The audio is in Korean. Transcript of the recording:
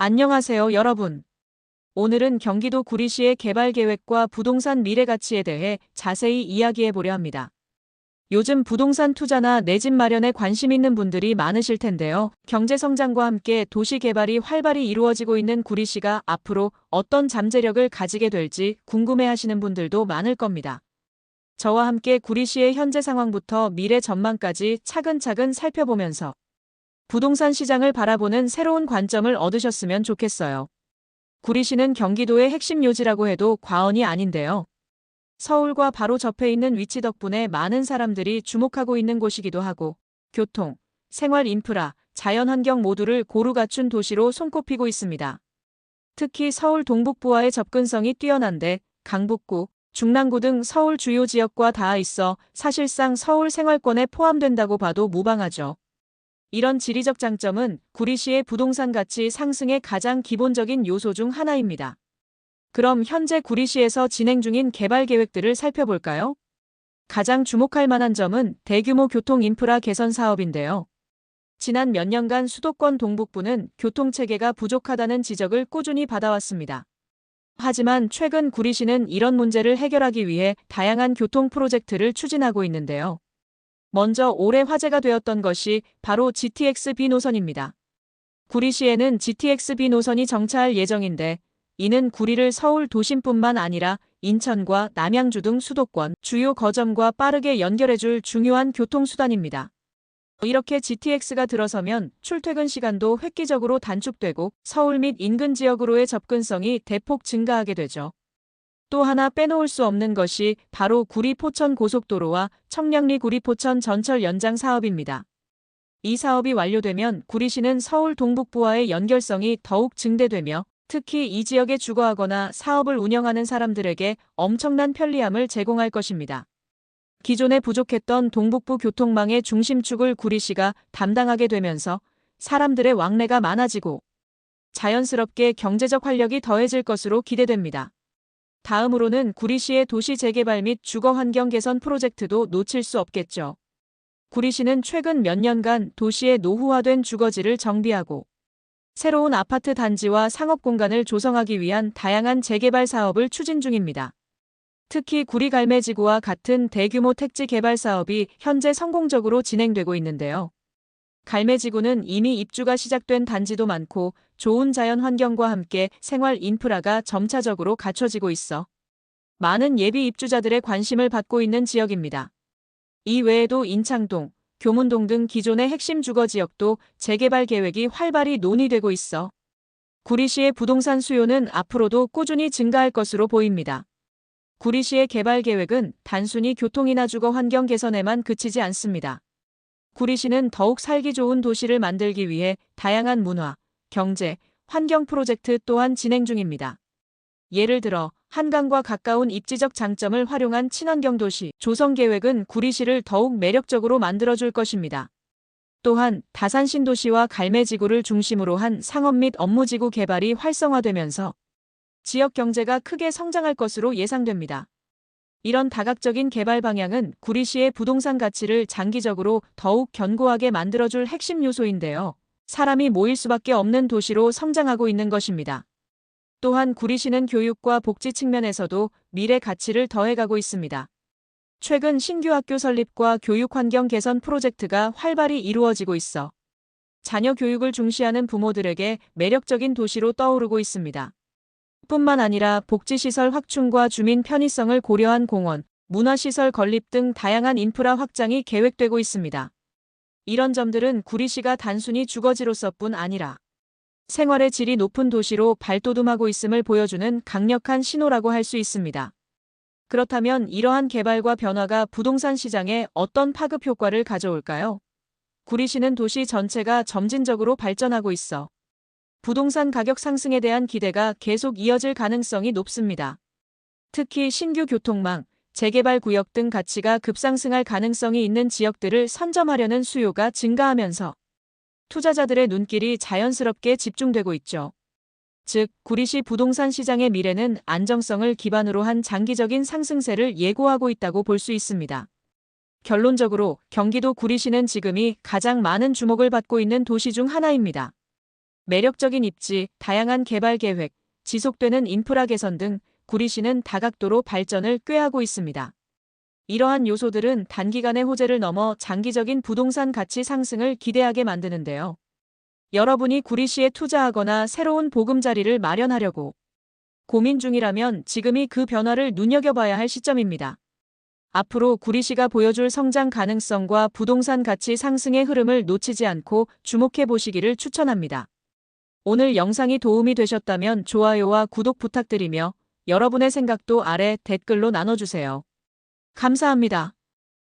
안녕하세요, 여러분. 오늘은 경기도 구리시의 개발 계획과 부동산 미래 가치에 대해 자세히 이야기해 보려 합니다. 요즘 부동산 투자나 내 집 마련에 관심 있는 분들이 많으실 텐데요. 경제 성장과 함께 도시 개발이 활발히 이루어지고 있는 구리시가 앞으로 어떤 잠재력을 가지게 될지 궁금해 하시는 분들도 많을 겁니다. 저와 함께 구리시의 현재 상황부터 미래 전망까지 차근차근 살펴보면서 부동산 시장을 바라보는 새로운 관점을 얻으셨으면 좋겠어요. 구리시는 경기도의 핵심 요지라고 해도 과언이 아닌데요. 서울과 바로 접해 있는 위치 덕분에 많은 사람들이 주목하고 있는 곳이기도 하고, 교통, 생활 인프라, 자연환경 모두를 고루 갖춘 도시로 손꼽히고 있습니다. 특히 서울 동북부와의 접근성이 뛰어난데 강북구, 중랑구 등 서울 주요 지역과 닿아 있어 사실상 서울 생활권에 포함된다고 봐도 무방하죠. 이런 지리적 장점은 구리시의 부동산 가치 상승의 가장 기본적인 요소 중 하나입니다. 그럼 현재 구리시에서 진행 중인 개발 계획들을 살펴볼까요? 가장 주목할 만한 점은 대규모 교통 인프라 개선 사업인데요. 지난 몇 년간 수도권 동북부는 교통체계가 부족하다는 지적을 꾸준히 받아왔습니다. 하지만 최근 구리시는 이런 문제를 해결하기 위해 다양한 교통 프로젝트를 추진하고 있는데요. 먼저 올해 화제가 되었던 것이 바로 GTX-B 노선입니다. 구리시에는 GTX-B 노선이 정차할 예정인데 이는 구리를 서울 도심뿐만 아니라 인천과 남양주 등 수도권 주요 거점과 빠르게 연결해줄 중요한 교통수단입니다. 이렇게 GTX가 들어서면 출퇴근 시간도 획기적으로 단축되고 서울 및 인근 지역으로의 접근성이 대폭 증가하게 되죠. 또 하나 빼놓을 수 없는 것이 바로 구리-포천 고속도로와 청량리-구리-포천 전철 연장 사업입니다. 이 사업이 완료되면 구리시는 서울 동북부와의 연결성이 더욱 증대되며 특히 이 지역에 주거하거나 사업을 운영하는 사람들에게 엄청난 편리함을 제공할 것입니다. 기존에 부족했던 동북부 교통망의 중심축을 구리시가 담당하게 되면서 사람들의 왕래가 많아지고 자연스럽게 경제적 활력이 더해질 것으로 기대됩니다. 다음으로는 구리시의 도시 재개발 및 주거 환경 개선 프로젝트도 놓칠 수 없겠죠. 구리시는 최근 몇 년간 도시의 노후화된 주거지를 정비하고 새로운 아파트 단지와 상업 공간을 조성하기 위한 다양한 재개발 사업을 추진 중입니다. 특히 구리 갈매지구와 같은 대규모 택지 개발 사업이 현재 성공적으로 진행되고 있는데요. 갈매지구는 이미 입주가 시작된 단지도 많고 좋은 자연 환경과 함께 생활 인프라가 점차적으로 갖춰지고 있어 많은 예비 입주자들의 관심을 받고 있는 지역입니다. 이 외에도 인창동, 교문동 등 기존의 핵심 주거 지역도 재개발 계획이 활발히 논의되고 있어 구리시의 부동산 수요는 앞으로도 꾸준히 증가할 것으로 보입니다. 구리시의 개발 계획은 단순히 교통이나 주거 환경 개선에만 그치지 않습니다. 구리시는 더욱 살기 좋은 도시를 만들기 위해 다양한 문화, 경제, 환경 프로젝트 또한 진행 중입니다. 예를 들어 한강과 가까운 입지적 장점을 활용한 친환경 도시 조성 계획은 구리시를 더욱 매력적으로 만들어줄 것입니다. 또한 다산 신도시와 갈매지구를 중심으로 한 상업 및 업무지구 개발이 활성화되면서 지역 경제가 크게 성장할 것으로 예상됩니다. 이런 다각적인 개발 방향은 구리시의 부동산 가치를 장기적으로 더욱 견고하게 만들어줄 핵심 요소인데요. 사람이 모일 수밖에 없는 도시로 성장하고 있는 것입니다. 또한 구리시는 교육과 복지 측면에서도 미래 가치를 더해가고 있습니다. 최근 신규 학교 설립과 교육 환경 개선 프로젝트가 활발히 이루어지고 있어 자녀 교육을 중시하는 부모들에게 매력적인 도시로 떠오르고 있습니다. 뿐만 아니라 복지시설 확충과 주민 편의성을 고려한 공원, 문화시설 건립 등 다양한 인프라 확장이 계획되고 있습니다. 이런 점들은 구리시가 단순히 주거지로서뿐 아니라 생활의 질이 높은 도시로 발돋움하고 있음을 보여주는 강력한 신호라고 할 수 있습니다. 그렇다면 이러한 개발과 변화가 부동산 시장에 어떤 파급 효과를 가져올까요? 구리시는 도시 전체가 점진적으로 발전하고 있어 부동산 가격 상승에 대한 기대가 계속 이어질 가능성이 높습니다. 특히 신규 교통망, 재개발 구역 등 가치가 급상승할 가능성이 있는 지역들을 선점하려는 수요가 증가하면서 투자자들의 눈길이 자연스럽게 집중되고 있죠. 즉, 구리시 부동산 시장의 미래는 안정성을 기반으로 한 장기적인 상승세를 예고하고 있다고 볼 수 있습니다. 결론적으로 경기도 구리시는 지금이 가장 많은 주목을 받고 있는 도시 중 하나입니다. 매력적인 입지, 다양한 개발 계획, 지속되는 인프라 개선 등 구리시는 다각도로 발전을 꾀하고 있습니다. 이러한 요소들은 단기간의 호재를 넘어 장기적인 부동산 가치 상승을 기대하게 만드는데요. 여러분이 구리시에 투자하거나 새로운 보금자리를 마련하려고 고민 중이라면 지금이 그 변화를 눈여겨봐야 할 시점입니다. 앞으로 구리시가 보여줄 성장 가능성과 부동산 가치 상승의 흐름을 놓치지 않고 주목해 보시기를 추천합니다. 오늘 영상이 도움이 되셨다면 좋아요와 구독 부탁드리며 여러분의 생각도 아래 댓글로 나눠주세요. 감사합니다.